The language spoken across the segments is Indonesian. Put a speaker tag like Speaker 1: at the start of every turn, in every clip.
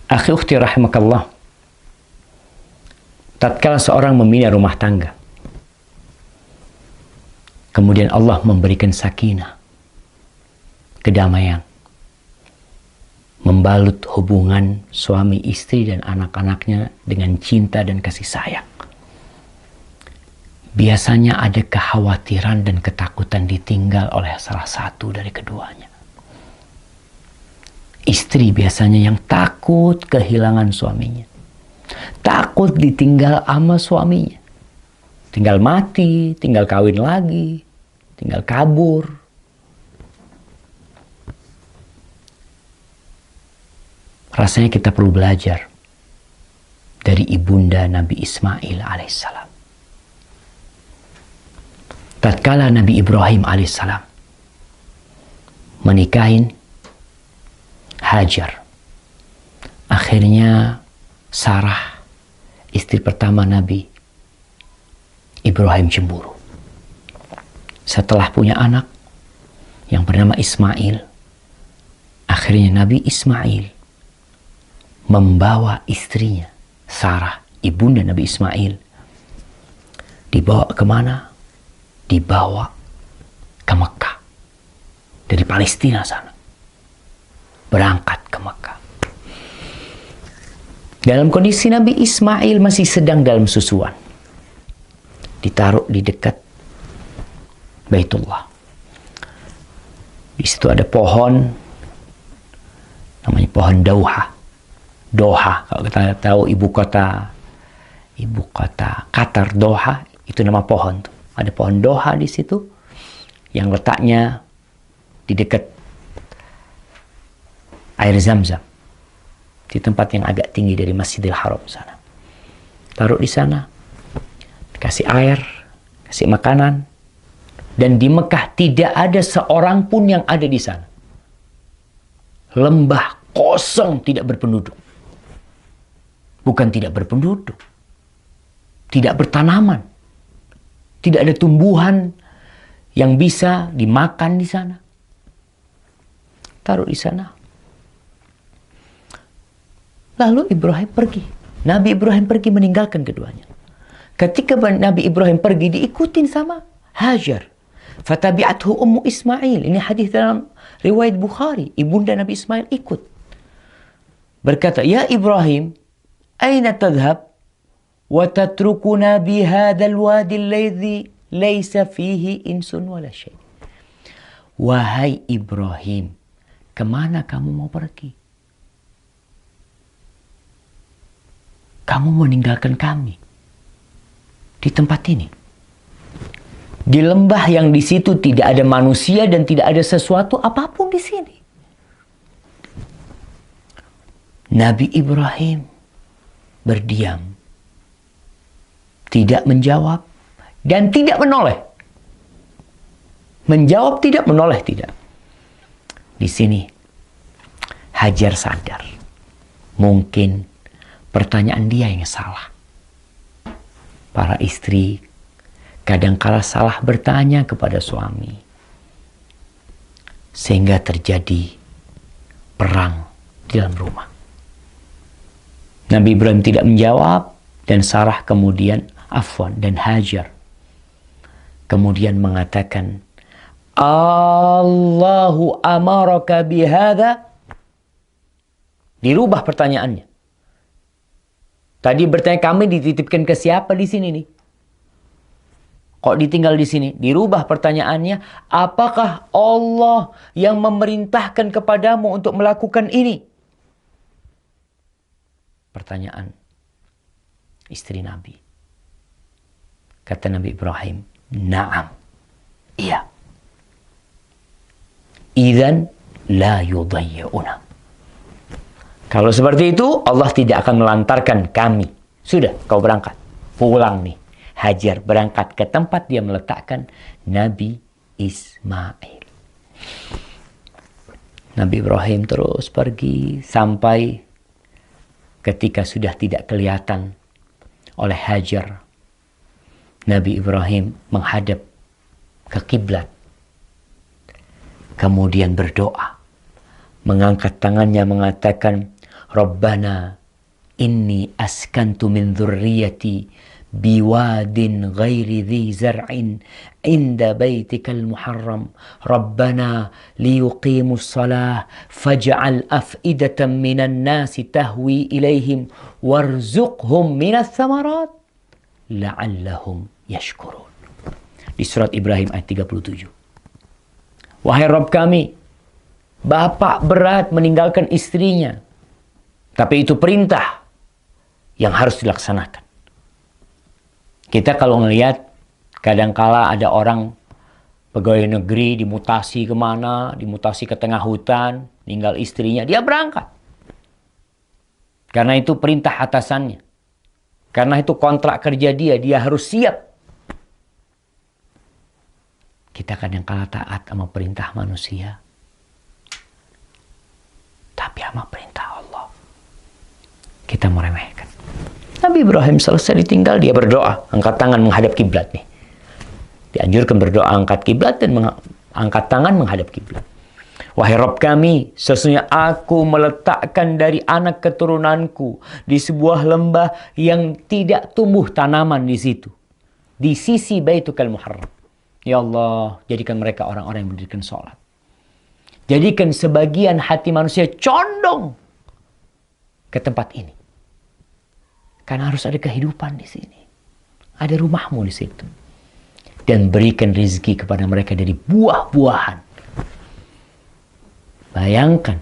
Speaker 1: Akhi ukhti rahimakallah, tatkala seorang membina rumah tangga, kemudian Allah memberikan sakinah, kedamaian, membalut hubungan suami istri dan anak-anaknya dengan cinta dan kasih sayang. Biasanya ada kekhawatiran dan ketakutan ditinggal oleh salah satu dari keduanya. Istri biasanya yang takut kehilangan suaminya, takut ditinggal sama suaminya, tinggal mati, tinggal kawin lagi, tinggal kabur. Rasanya kita perlu belajar dari ibunda Nabi Ismail alaihissalam. Tatkala Nabi Ibrahim alaihissalam menikahin Hajar, akhirnya Sarah, istri pertama Nabi Ibrahim, cemburu. Setelah punya anak yang bernama Ismail, akhirnya Nabi Ismail membawa istrinya Sarah, ibunda Nabi Ismail, dibawa kemana? Dibawa ke Mekah dari Palestina sana, berangkat ke Mekah. Dalam kondisi Nabi Ismail masih sedang dalam susuan, ditaruh di dekat Baitullah. Di situ ada pohon, namanya pohon Doha. Kalau kita tahu ibu kota Qatar, Doha, itu nama pohon tuh. Ada pohon Doha di situ yang letaknya di dekat air Zam-Zam, di tempat yang agak tinggi dari Masjidil Haram sana. Taruh di sana, kasih air, kasih makanan, dan di Mekah tidak ada seorang pun yang ada di sana. Lembah kosong, tidak berpenduduk. Bukan tidak berpenduduk, tidak bertanaman, tidak ada tumbuhan yang bisa dimakan di sana. Taruh di sana. Lalu Ibrahim pergi. Nabi Ibrahim pergi meninggalkan keduanya. Ketika Nabi Ibrahim pergi, diikutin sama Hajar. Fatabi'athu ummu Ismail. Ini hadis dalam riwayat Bukhari. Ibunda Nabi Ismail ikut. Berkata, "Ya Ibrahim, aina tadhhab wa tatrukuna bi hadzal wadi alladhi laysa fihi insun wala syai." Wahai Ibrahim, kemana kamu mau pergi? Kamu meninggalkan kami di tempat ini, di lembah yang di situ tidak ada manusia dan tidak ada sesuatu apapun di sini. Nabi Ibrahim berdiam, tidak menjawab dan tidak menoleh. Menjawab tidak, menoleh tidak. Di sini Hajar sadar, mungkin pertanyaan dia yang salah. Para istri kadangkala salah bertanya kepada suami, sehingga terjadi perang di dalam rumah. Nabi Ibrahim tidak menjawab, dan Sarah kemudian dan Hajar kemudian mengatakan, Allahu amaraka bihadza. Dirubah pertanyaannya. Tadi bertanya, kami dititipkan ke siapa di sini nih? Kok ditinggal di sini? Dirubah pertanyaannya, apakah Allah yang memerintahkan kepadamu untuk melakukan ini? Pertanyaan istri Nabi. Kata Nabi Ibrahim, na'am, iya. Idzan la yudayyi'una. Kalau seperti itu, Allah tidak akan melantarkan kami. Sudah, kau berangkat. Pulang nih. Hajar berangkat ke tempat dia meletakkan Nabi Ismail. Nabi Ibrahim terus pergi sampai ketika sudah tidak kelihatan oleh Hajar. Nabi Ibrahim menghadap ke kiblat. Kemudian berdoa. Mengangkat tangannya mengatakan, Rabbana inni askantu min dzurriyyati biwadin ghairi dhi zar'in inda baitikal muharram Rabbana liyuqimus salah faj'al af'idatan minan nasi tahwi ilaihim warzuqhum minas thamarat la'allahum yashkurun. Di surat Ibrahim ayat 37. Wahai Rabb kami, bapak berat meninggalkan istrinya, tapi itu perintah yang harus dilaksanakan. Kita kalau ngelihat kadangkala ada orang pegawai negeri dimutasi kemana, dimutasi ke tengah hutan, tinggal istrinya, dia berangkat. Karena itu perintah atasannya. Karena itu kontrak kerja dia harus siap. Kita kadangkala taat sama perintah manusia, tapi sama perintah Allah kita meremehkan. Nabi Ibrahim selesai ditinggal, dia berdoa, angkat tangan menghadap kiblat nih. Dianjurkan berdoa angkat kiblat dan angkat tangan menghadap kiblat. Wahai Rabb kami, sesungguhnya aku meletakkan dari anak keturunanku di sebuah lembah yang tidak tumbuh tanaman di situ, di sisi Baitukal Muharram. Ya Allah, jadikan mereka orang-orang yang mendirikan sholat. Jadikan sebagian hati manusia condong ke tempat ini. Karena harus ada kehidupan di sini. Ada rumahmu di situ. Dan berikan rezeki kepada mereka dari buah-buahan. Bayangkan,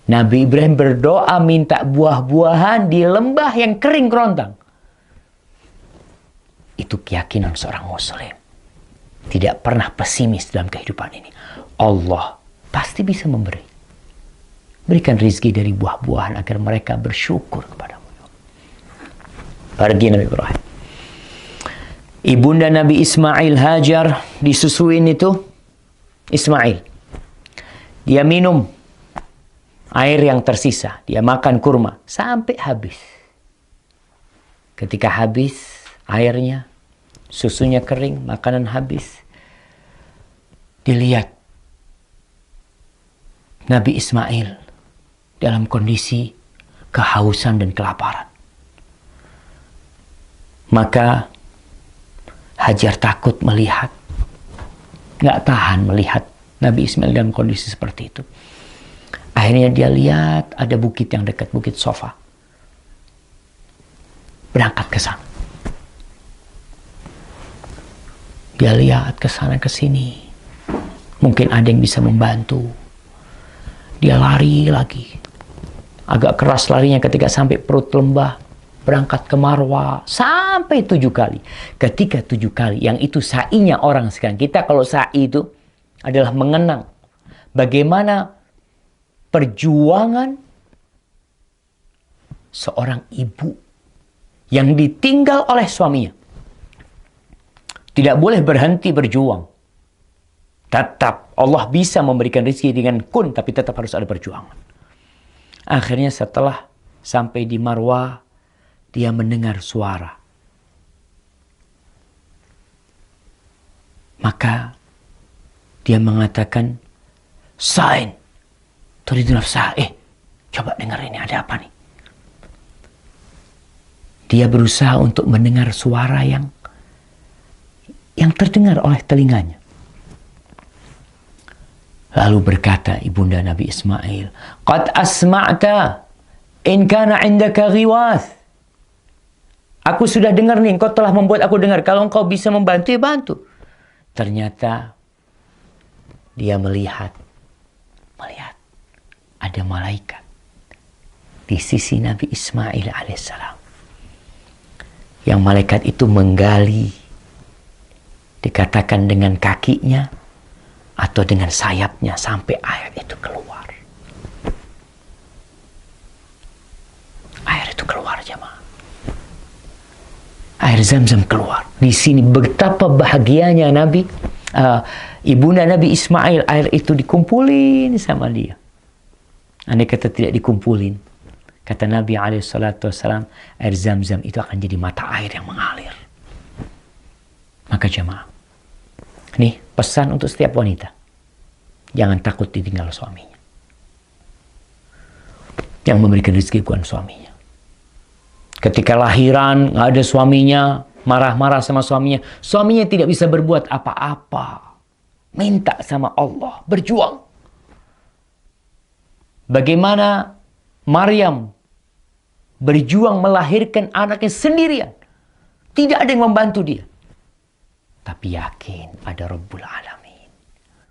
Speaker 1: Nabi Ibrahim berdoa minta buah-buahan di lembah yang kering kerontang. Itu keyakinan seorang muslim. Tidak pernah pesimis dalam kehidupan ini. Allah pasti bisa memberi. Berikan rezeki dari buah-buahan agar mereka bersyukur kepadamu. Pergi Nabi Ibrahim. Ibunda Nabi Ismail, Hajar, disusuin itu Ismail. Dia minum air yang tersisa. Dia makan kurma sampai habis. Ketika habis airnya, susunya kering, makanan habis. Dilihat Nabi Ismail dalam kondisi kehausan dan kelaparan. Maka Hajar takut melihat, nggak tahan melihat Nabi Ismail dalam kondisi seperti itu. Akhirnya dia lihat ada bukit yang dekat, Bukit Sofa. Berangkat ke sana. Dia lihat ke sana ke sini. Mungkin ada yang bisa membantu. Dia lari lagi. Agak keras larinya ketika sampai perut lembah. Berangkat ke Marwa sampai 7 kali. Ketika 7 kali, yang itu sa'inya orang sekarang. Kita kalau sa'i itu adalah mengenang bagaimana perjuangan seorang ibu yang ditinggal oleh suaminya. Tidak boleh berhenti berjuang. Tetap Allah bisa memberikan rezeki dengan kun, tapi tetap harus ada perjuangan. Akhirnya setelah sampai di Marwa, dia mendengar suara. Maka dia mengatakan, "Sain, turidu nafsah." Coba dengar ini, ada apa nih? Dia berusaha untuk mendengar suara yang terdengar oleh telinganya. Lalu berkata ibunda Nabi Ismail, "Qad asma'ta in kana 'indaka ghiwath." Aku sudah dengar nih, engkau telah membuat aku dengar. Kalau engkau bisa membantu, ya bantu. Ternyata dia melihat ada malaikat di sisi Nabi Ismail alaihissalam. Yang malaikat itu menggali, dikatakan dengan kakinya atau dengan sayapnya sampai air itu keluar. Air itu keluar, jemaah. Air Zam-Zam keluar. Di sini betapa bahagianya ibunda Nabi Ismail, air itu dikumpulin sama dia. Andai kata tidak dikumpulin, kata Nabi SAW, air Zam-Zam itu akan jadi mata air yang mengalir. Maka jemaah, nih pesan untuk setiap wanita. Jangan takut ditinggal suaminya. yang memberikan rezeki kepada suaminya. Ketika lahiran, nggak ada suaminya, marah-marah sama suaminya. Suaminya tidak bisa berbuat apa-apa. Minta sama Allah, berjuang. Bagaimana Maryam berjuang melahirkan anaknya sendirian. Tidak ada yang membantu dia. Tapi yakin ada Rabbul Alam.